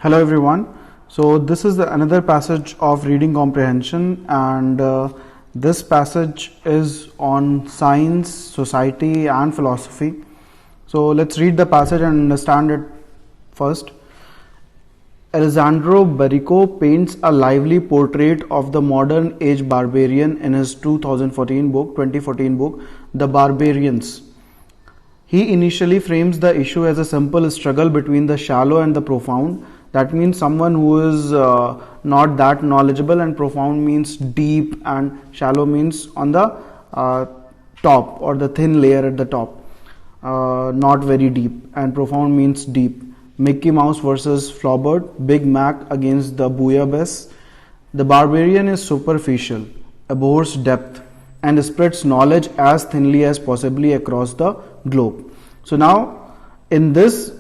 Hello everyone. So this is another passage of reading comprehension, and this passage is on science, society and philosophy. So let's read the passage and understand it first. Alessandro Baricco paints a lively portrait of the modern age barbarian in his 2014 book, The Barbarians. He initially frames the issue as a simple struggle between the shallow and the profound. That means someone who is not that knowledgeable, and profound means deep, and shallow means on the top or the thin layer at the top, not very deep, and profound means deep. Mickey Mouse versus Flaubert, Big Mac against the Bouillabaisse. The barbarian is superficial, abhors depth, and spreads knowledge as thinly as possibly across the globe. So now in this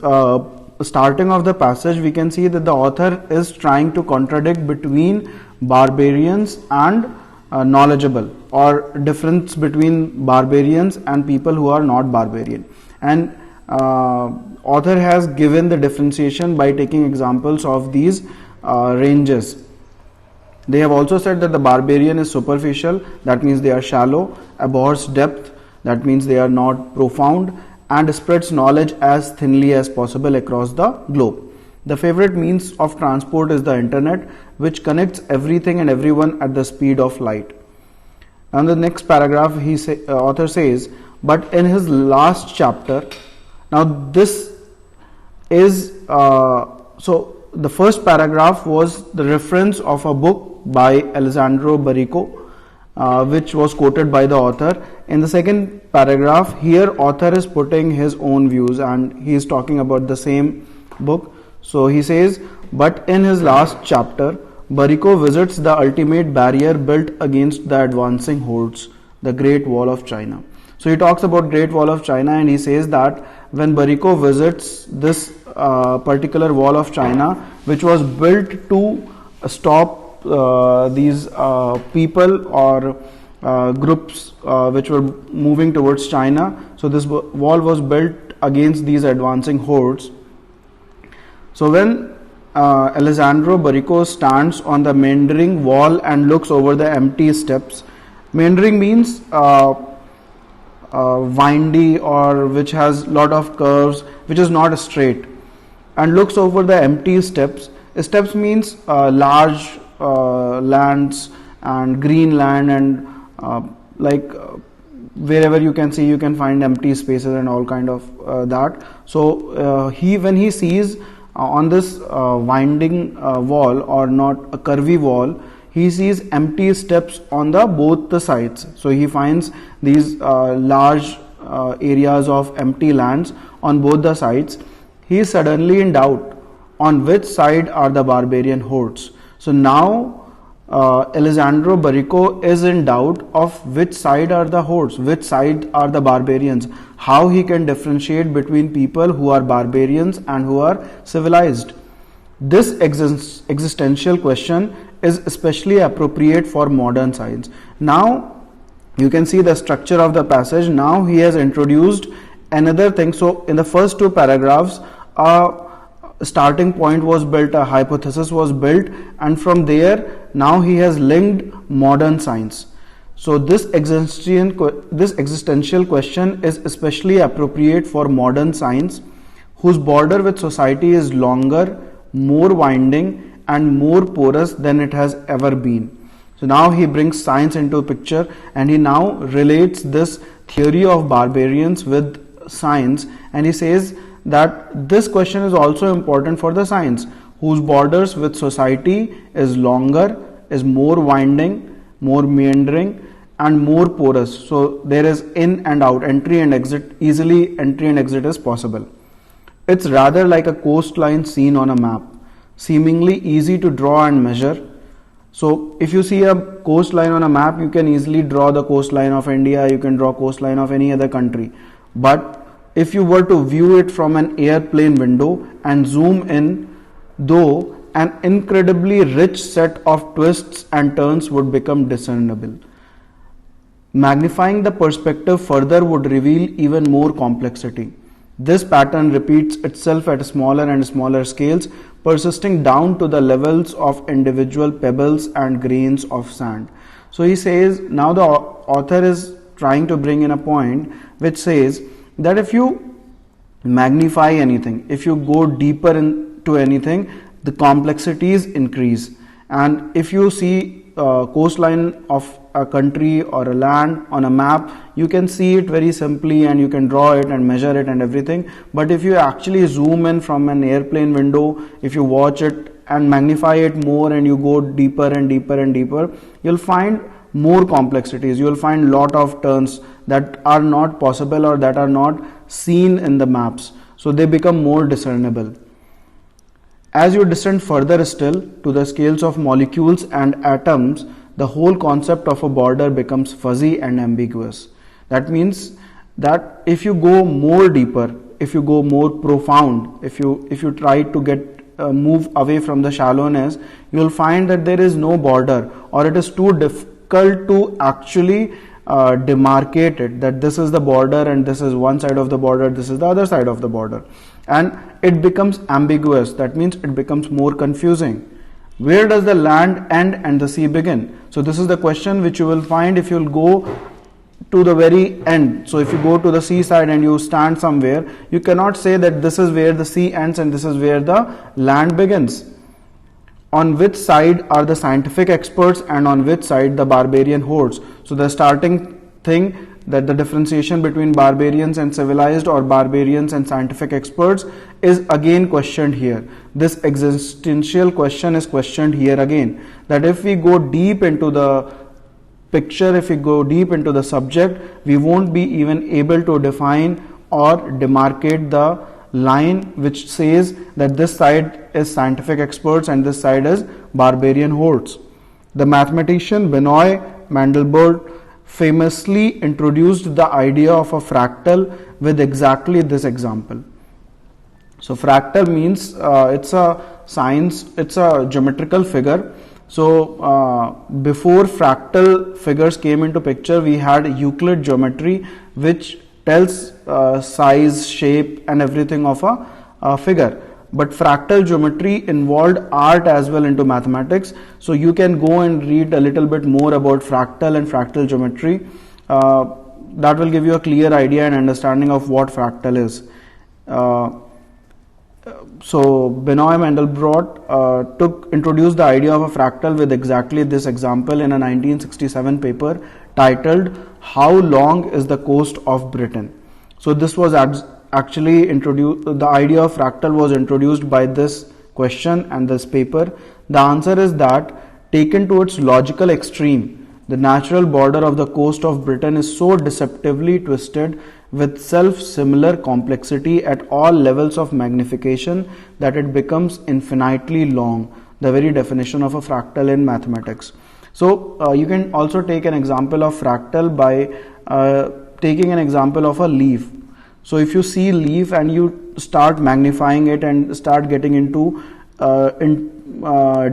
starting of the passage, we can see that the author is trying to contradict between barbarians and knowledgeable, or difference between barbarians and people who are not barbarian. And author has given the differentiation by taking examples of these ranges. They have also said that the barbarian is superficial, that means they are shallow, abhors depth, that means they are not profound, and spreads knowledge as thinly as possible across the globe. The favorite means of transport is the internet, which connects everything and everyone at the speed of light. And the next paragraph, author says, but in his last chapter, now this is, so the first paragraph was the reference of a book by Alessandro Baricco, which was quoted by the author. In the second paragraph, here author is putting his own views and he is talking about the same book. So he says, but in his last chapter, Baricco visits the ultimate barrier built against the advancing hordes, the Great Wall of China. So he talks about Great Wall of China, and he says that when Baricco visits this particular Wall of China, which was built to stop these people or groups which were moving towards China. So this wall was built against these advancing hordes. So when Alessandro Baricco stands on the meandering wall and looks over the empty steps, meandering means windy, or which has lot of curves, which is not straight, and looks over the empty steps. Steps means large lands and green land, and wherever you can see, you can find empty spaces and all kind of that. So when he sees on this winding wall, or not a curvy wall, he sees empty steps on both the sides. So he finds these large areas of empty lands on both the sides. He is suddenly in doubt on which side are the barbarian hordes. So now Alessandro Baricco is in doubt of which side are the hordes, which side are the barbarians, how he can differentiate between people who are barbarians and who are civilized. This existential question is especially appropriate for modern science. Now you can see the structure of the passage. Now he has introduced another thing. So in the first two paragraphs, starting point was built, a hypothesis was built, and from there now he has linked modern science. So this existential question is especially appropriate for modern science, whose border with society is longer, more winding and more porous than it has ever been. So now he brings science into a picture, and he now relates this theory of barbarians with science, and he says that this question is also important for the science, whose borders with society is longer, is more winding, more meandering and more porous. So there is in and out, entry and exit, easily entry and exit is possible. It's rather like a coastline seen on a map, seemingly easy to draw and measure. So if you see a coastline on a map, you can easily draw the coastline of India, you can draw coastline of any other country. But if you were to view it from an airplane window and zoom in, though, an incredibly rich set of twists and turns would become discernible. Magnifying the perspective further would reveal even more complexity. This pattern repeats itself at smaller and smaller scales, persisting down to the levels of individual pebbles and grains of sand. So he says, now the author is trying to bring in a point which says that if you magnify anything, if you go deeper into anything, the complexities increase. And if you see coastline of a country or a land on a map, you can see it very simply and you can draw it and measure it and everything. But if you actually zoom in from an airplane window, if you watch it and magnify it more and you go deeper and deeper and deeper, you'll find more complexities. You'll find lot of turns that are not possible or that are not seen in the maps. So they become more discernible. As you descend further still to the scales of molecules and atoms, the whole concept of a border becomes fuzzy and ambiguous. That means that if you go more deeper, if you go more profound, if you try to get move away from the shallowness, you will find that there is no border, or it is too difficult to actually demarcate it, that this is the border and this is one side of the border, this is the other side of the border, and it becomes ambiguous. That means it becomes more confusing. Where does the land end and the sea begin? So this is the question which you will find if you will go to the very end. So if you go to the seaside and you stand somewhere, you cannot say that this is where the sea ends and this is where the land begins. On which side are the scientific experts and on which side the barbarian hordes? So the starting thing, that the differentiation between barbarians and civilized, or barbarians and scientific experts, is again questioned here. This existential question is questioned here again, that if we go deep into the picture, if we go deep into the subject, we won't be even able to define or demarcate the line which says that this side is scientific experts and this side is barbarian hordes. The mathematician Benoit Mandelbrot famously introduced the idea of a fractal with exactly this example. So fractal means it's a geometrical figure. So before fractal figures came into picture, we had Euclid geometry, which tells size, shape and everything of a figure. But fractal geometry involved art as well into mathematics. So you can go and read a little bit more about fractal and fractal geometry. That will give you a clear idea and understanding of what fractal is. So Benoit Mandelbrot introduced the idea of a fractal with exactly this example in a 1967 paper titled "How Long is the Coast of Britain?" So this was actually introduced. The idea of fractal was introduced by this question and this paper. The answer is that, taken to its logical extreme, the natural border of the coast of Britain is so deceptively twisted with self-similar complexity at all levels of magnification that it becomes infinitely long, the very definition of a fractal in mathematics. So you can also take an example of fractal by taking an example of a leaf. So if you see leaf and you start magnifying it and start getting into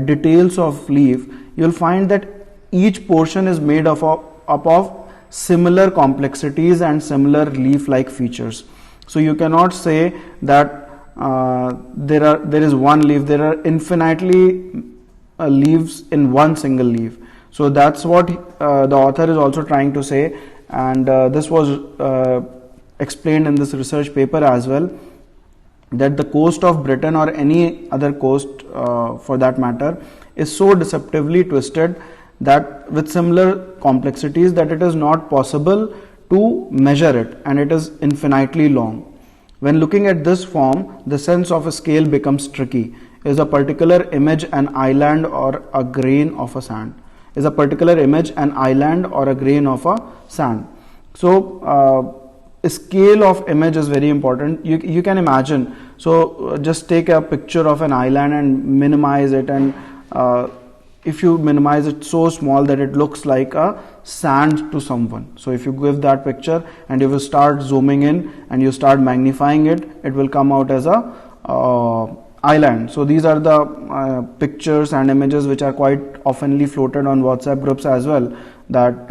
details of leaf, you'll find that each portion is made up of similar complexities and similar leaf-like features. So you cannot say that there is one leaf. There are infinitely leaves in one single leaf. So that's what the author is also trying to say, and this was explained in this research paper as well, that the coast of Britain or any other coast for that matter is so deceptively twisted that with similar complexities that it is not possible to measure it, and it is infinitely long. When looking at this form, the sense of a scale becomes tricky. Is a particular image an island or a grain of a sand? Is a particular image an island or a grain of a sand? So a scale of image is very important. You can imagine. So just take a picture of an island and minimize it, and if you minimize it so small that it looks like a sand to someone. So if you give that picture and if you start zooming in and you start magnifying it, it will come out as a island. So these are the pictures and images which are quite oftenly floated on WhatsApp groups as well, that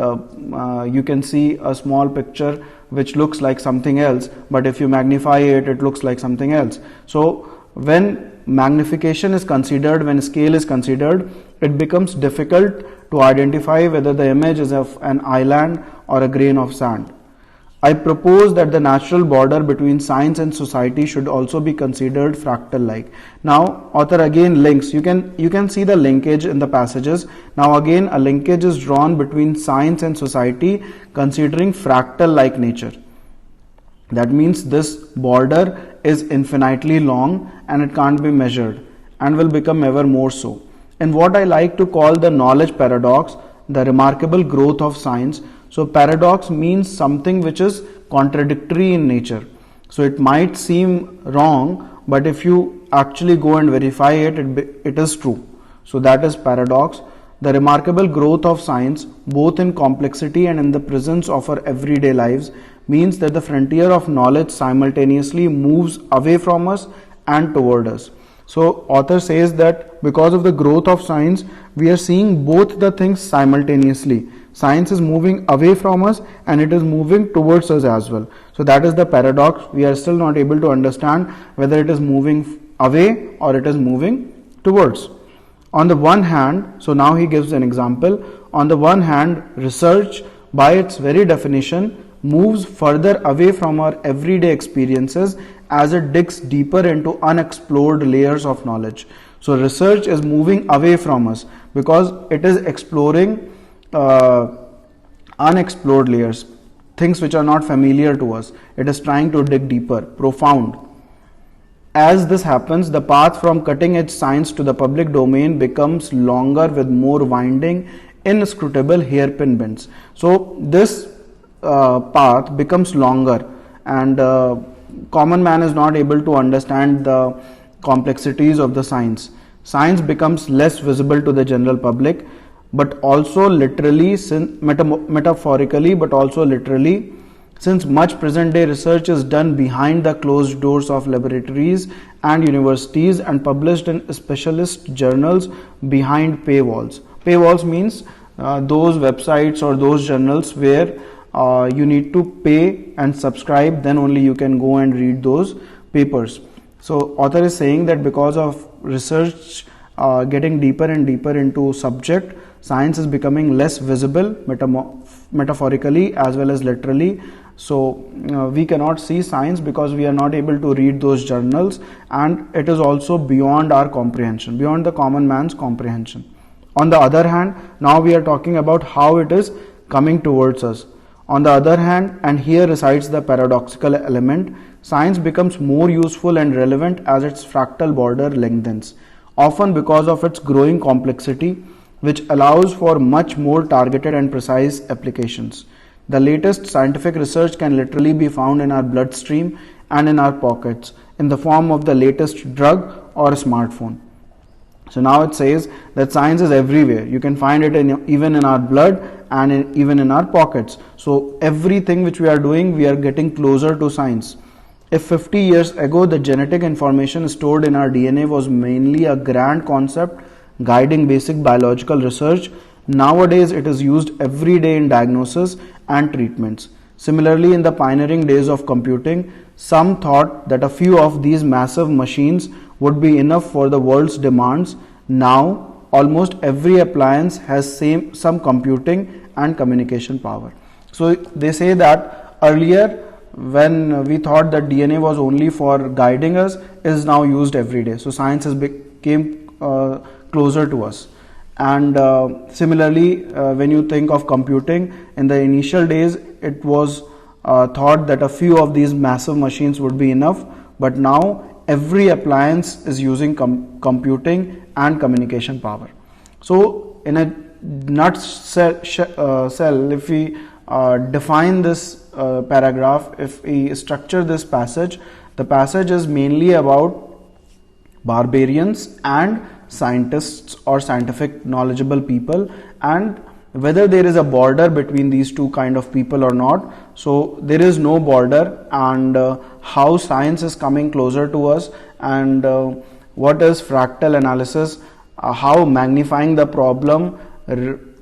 you can see a small picture which looks like something else, but if you magnify it, it looks like something else. So when magnification is considered, when scale is considered, it becomes difficult to identify whether the image is of an island or a grain of sand. I propose that the natural border between science and society should also be considered fractal-like. Now, author again links. You can see the linkage in the passages. Now, again, a linkage is drawn between science and society, considering fractal-like nature. That means this border is infinitely long and it can't be measured, and will become ever more so. In what I like to call the knowledge paradox, the remarkable growth of science. So paradox means something which is contradictory in nature. So it might seem wrong, but if you actually go and verify it, it is true. So that is paradox. The remarkable growth of science, both in complexity and in the presence of our everyday lives, means that the frontier of knowledge simultaneously moves away from us and toward us. So author says that because of the growth of science, we are seeing both the things simultaneously. Science is moving away from us and it is moving towards us as well. So that is the paradox. We are still not able to understand whether it is moving away or it is moving towards. On the one hand, so now he gives an example. On the one hand, research by its very definition moves further away from our everyday experiences as it digs deeper into unexplored layers of knowledge. So research is moving away from us because it is exploring unexplored layers, things which are not familiar to us. It is trying to dig deeper, profound. As this happens, the path from cutting edge science to the public domain becomes longer with more winding, inscrutable hairpin bends. So this path becomes longer, and common man is not able to understand the complexities of the science. Science becomes less visible to the general public, but also literally, metaphorically, but also literally, since much present day research is done behind the closed doors of laboratories and universities and published in specialist journals behind paywalls. Paywalls means those websites or those journals where you need to pay and subscribe, then only you can go and read those papers. So author is saying that because of research getting deeper and deeper into subject, science is becoming less visible metaphorically as well as literally. So we cannot see science because we are not able to read those journals, and it is also beyond our comprehension, beyond the common man's comprehension. On the other hand, now we are talking about how it is coming towards us. On the other hand, and here resides the paradoxical element, science becomes more useful and relevant as its fractal border lengthens, often because of its growing complexity, which allows for much more targeted and precise applications. The latest scientific research can literally be found in our bloodstream and in our pockets in the form of the latest drug or a smartphone. So now it says that science is everywhere. You can find it even in our blood and even in our pockets. So everything which we are doing, we are getting closer to science. If 50 years ago the genetic information stored in our DNA was mainly a grand concept guiding basic biological research, nowadays it is used every day in diagnosis and treatments. Similarly, in the pioneering days of computing, some thought that a few of these massive machines would be enough for the world's demands. Now, almost every appliance has some computing and communication power. So they say that earlier, when we thought that DNA was only for guiding us, is now used every day. So science has become closer to us. And similarly, when you think of computing, in the initial days it was thought that a few of these massive machines would be enough, but now every appliance is using computing and communication power. So in a nutshell, if we define this paragraph, if we structure this passage, the passage is mainly about barbarians and scientists or scientific knowledgeable people, and whether there is a border between these two kind of people or not. So there is no border, and how science is coming closer to us, and what is fractal analysis, how magnifying the problem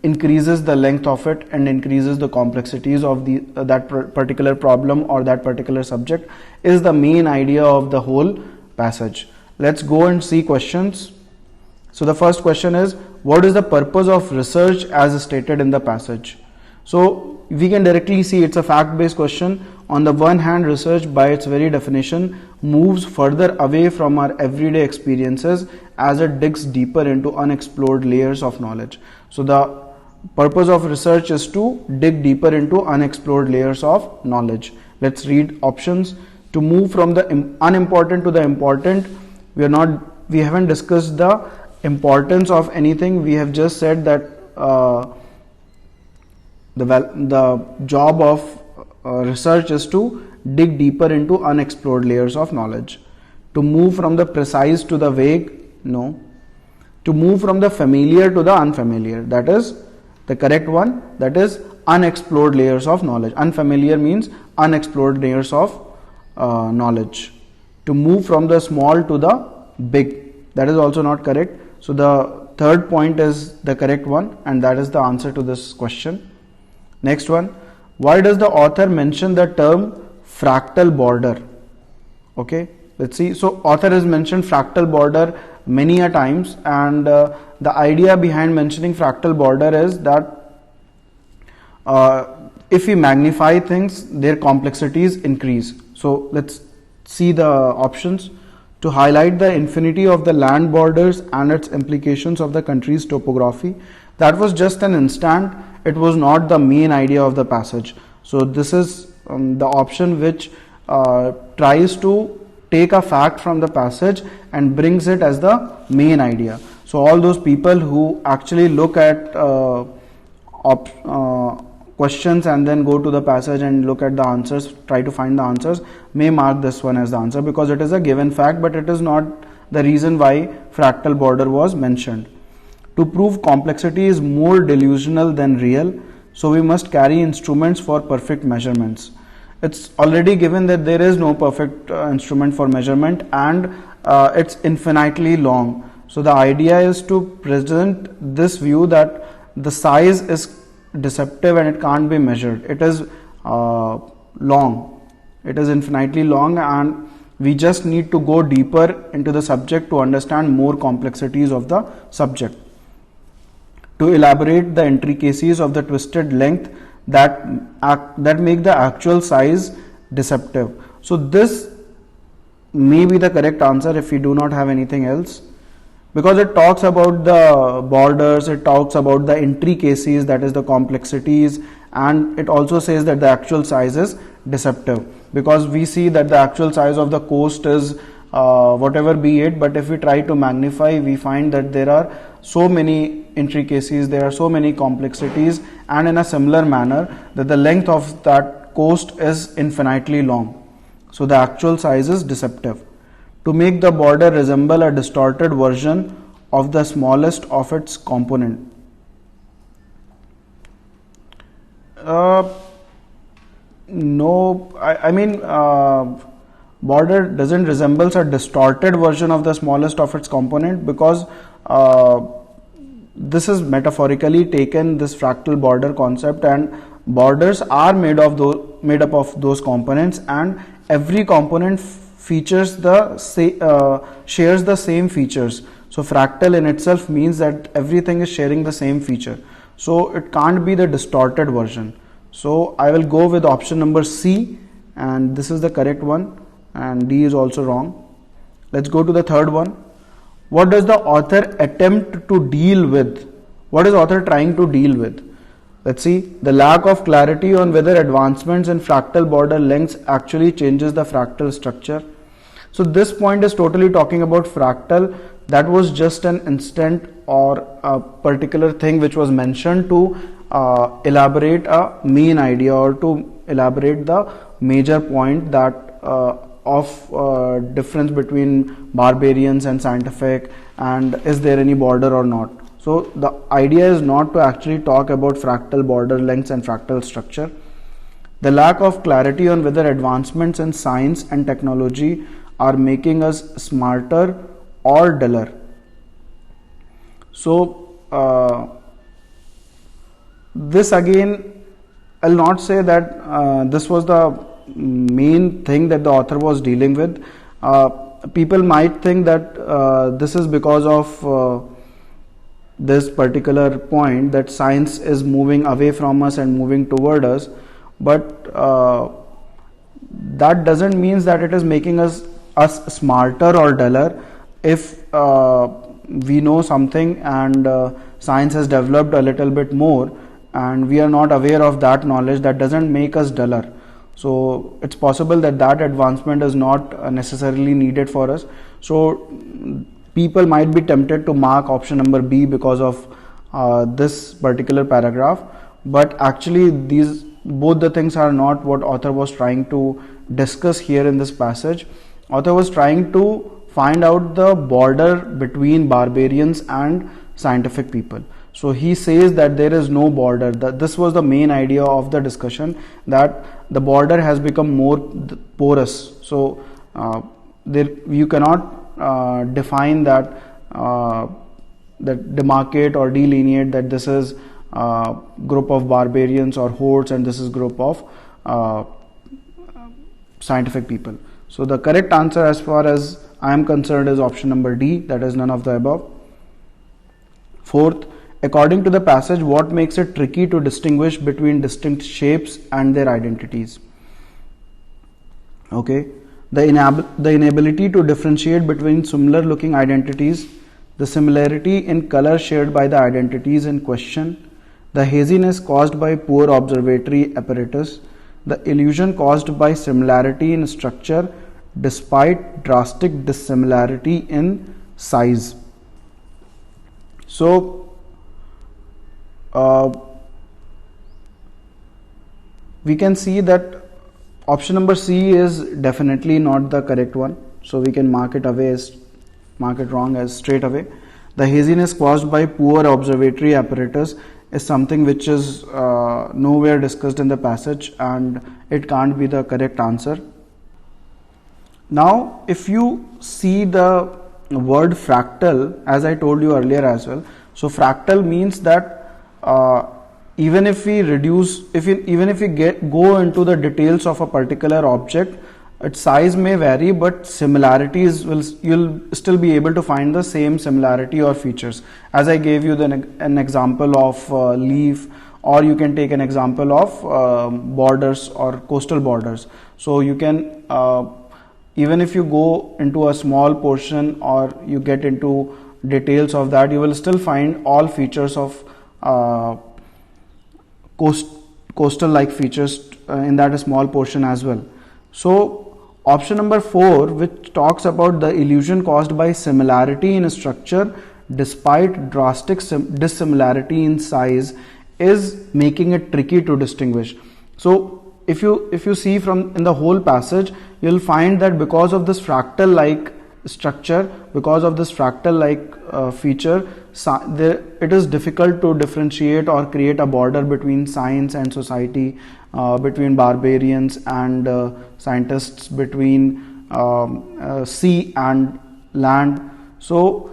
increases the length of it and increases the complexities of the particular problem or that particular subject is the main idea of the whole passage. Let's go and see questions. So the first question is, what is the purpose of research as stated in the passage? So we can directly see it's a fact-based question. On the one hand, research by its very definition moves further away from our everyday experiences as it digs deeper into unexplored layers of knowledge. So the purpose of research is to dig deeper into unexplored layers of knowledge. Let's read options. To move from the unimportant to the important. We haven't discussed the importance of anything. We have just said that the job of research is to dig deeper into unexplored layers of knowledge. To move from the precise to the vague, no. To move from the familiar to the unfamiliar, that is the correct one, that is unexplored layers of knowledge. Unfamiliar means unexplored layers of knowledge. To move from the small to the big, that is also not correct. So the third point is the correct one, and that is the answer to this question. Next one, why does the author mention the term fractal border? Okay, let's see. So author has mentioned fractal border many a times, and the idea behind mentioning fractal border is that if we magnify things, their complexities increase. So let's see the options. To highlight the infinity of the land borders and its implications of the country's topography. That was just an instant. It was not the main idea of the passage. So this is the option which tries to take a fact from the passage and brings it as the main idea. So all those people who actually look at questions and then go to the passage and look at the answers, try to find the answers, may mark this one as the answer because it is a given fact, but it is not the reason why fractal border was mentioned. To prove complexity is more delusional than real, so we must carry instruments for perfect measurements. It's already given that there is no perfect instrument for measurement, and it's infinitely long. So the idea is to present this view that the size is deceptive and it can't be measured. It is long. It is infinitely long, and we just need to go deeper into the subject to understand more complexities of the subject. To elaborate the intricacies of the twisted length that make the actual size deceptive. So this may be the correct answer if we do not have anything else, because it talks about the borders, it talks about the intricacies, that is the complexities, and it also says that the actual size is deceptive, because we see that the actual size of the coast is whatever be it, but if we try to magnify, we find that there are so many intricacies, there are so many complexities, and in a similar manner that the length of that coast is infinitely long. So the actual size is deceptive. To make the border resemble a distorted version of the smallest of its component. No, I mean border doesn't resemble a distorted version of the smallest of its component, because this is metaphorically taken, this fractal border concept, and borders are made up of those components, and every component shares the same features. So fractal in itself means that everything is sharing the same feature. So it can't be the distorted version. So I will go with option number C, and this is the correct one, and D is also wrong. Let's go to the third one. What does the author attempt to deal with? What is author trying to deal with? Let's see. The lack of clarity on whether advancements in fractal border lengths actually changes the fractal structure. So this point is totally talking about fractal. That was just an instant or a particular thing which was mentioned to elaborate a main idea, or to elaborate the major point that of difference between barbarians and scientific, and is there any border or not. So the idea is not to actually talk about fractal border lengths and fractal structure. The lack of clarity on whether advancements in science and technology are making us smarter or duller. So this again, I'll not say that this was the main thing that the author was dealing with. People might think that this is because of this particular point, that science is moving away from us and moving toward us, but that doesn't mean that it is making us smarter or duller. If we know something and science has developed a little bit more and we are not aware of that knowledge, that doesn't make us duller. So it's possible that that advancement is not necessarily needed for us. So people might be tempted to mark option number B because of this particular paragraph, but actually these both the things are not what author was trying to discuss here in this passage. Author was trying to find out the border between barbarians and scientific people. So he says that there is no border. This was the main idea of the discussion, that the border has become more porous. So you cannot define that, demarcate or delineate that this is group of barbarians or hordes and this is group of scientific people. So the correct answer as far as I am concerned is option number D, that is none of the above. Fourth, according to the passage, what makes it tricky to distinguish between distinct shapes and their identities? Okay, the inability to differentiate between similar looking identities, the similarity in color shared by the identities in question, the haziness caused by poor observatory apparatus, the illusion caused by similarity in structure despite drastic dissimilarity in size. So we can see that option number C is definitely not the correct one. So we can mark it wrong as straight away. The haziness caused by poor observatory apparatus is something which is nowhere discussed in the passage and it can't be the correct answer. Now, if you see the word fractal, as I told you earlier as well, so fractal means that even if we go into the details of a particular object, its size may vary, but similarities you'll still be able to find the same similarity or features. As I gave you an example of leaf, or you can take an example of borders or coastal borders. So you can even if you go into a small portion or you get into details of that, you will still find all features of coastal like features in that small portion as well. So option number 4, which talks about the illusion caused by similarity in structure despite drastic dissimilarity in size, is making it tricky to distinguish. So if you see from in the whole passage, you'll find that because of this fractal like structure, because of this fractal like feature, it is difficult to differentiate or create a border between science and society, between barbarians and scientists, between sea and land. So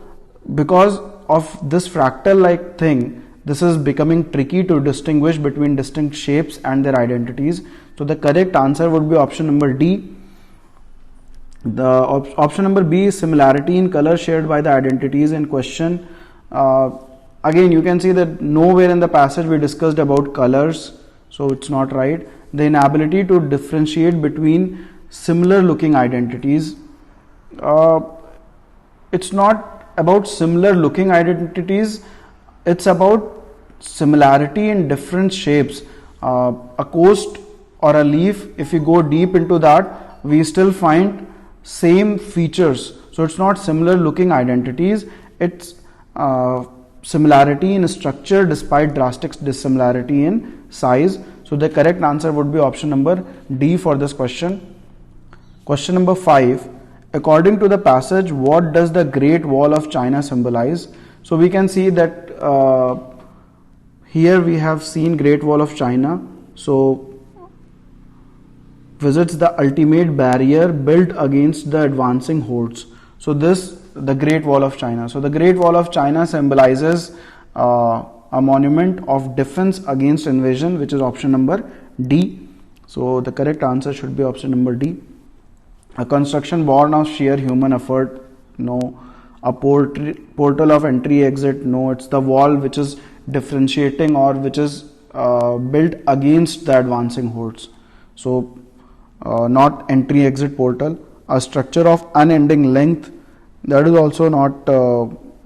because of this fractal like thing, this is becoming tricky to distinguish between distinct shapes and their identities. So the correct answer would be option number D. The option number B is similarity in color shared by the identities in question. Again, you can see that nowhere in the passage we discussed about colors, so it's not right. The inability to differentiate between similar looking identities. It's not about similar looking identities, it's about similarity in different shapes. A coast or a leaf, if you go deep into that, we still find same features. So it's not similar looking identities, it's similarity in structure despite drastic dissimilarity in size. So the correct answer would be option number D for this question. Question number 5, according to the passage, what does the Great Wall of China symbolize? So we can see that here we have seen Great Wall of China. So visits the ultimate barrier built against the advancing hordes. So this, the Great Wall of China. So the Great Wall of China symbolizes a monument of defense against invasion, which is option number D. So the correct answer should be option number D. A construction born of sheer human effort, no. A portal of entry exit, no. It's the wall which is differentiating or which is built against the advancing hordes. So not entry exit portal. A structure of unending length, that is also not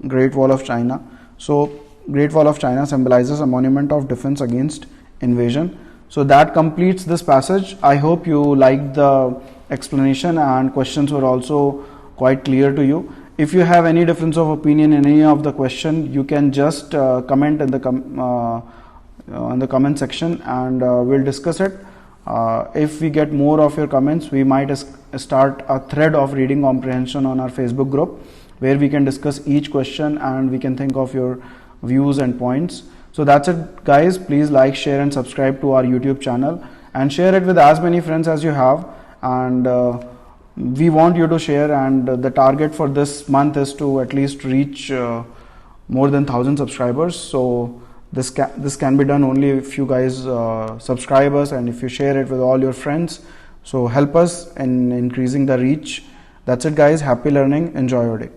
Great Wall of China. So Great Wall of China symbolizes a monument of defense against invasion. So that completes this passage. I hope you liked the explanation and questions were also quite clear to you. If you have any difference of opinion in any of the question, you can just comment in the comment section, and we'll discuss it. If we get more of your comments, we might start a thread of reading comprehension on our Facebook group, where we can discuss each question and we can think of your views and points. So that's it, guys. Please like, share and subscribe to our YouTube channel, and share it with as many friends as you have. And we want you to share, and the target for this month is to at least reach more than 1,000 subscribers. So this can be done only if you guys subscribe us and if you share it with all your friends. So help us in increasing the reach. That's it, guys. Happy learning. Enjoy your day.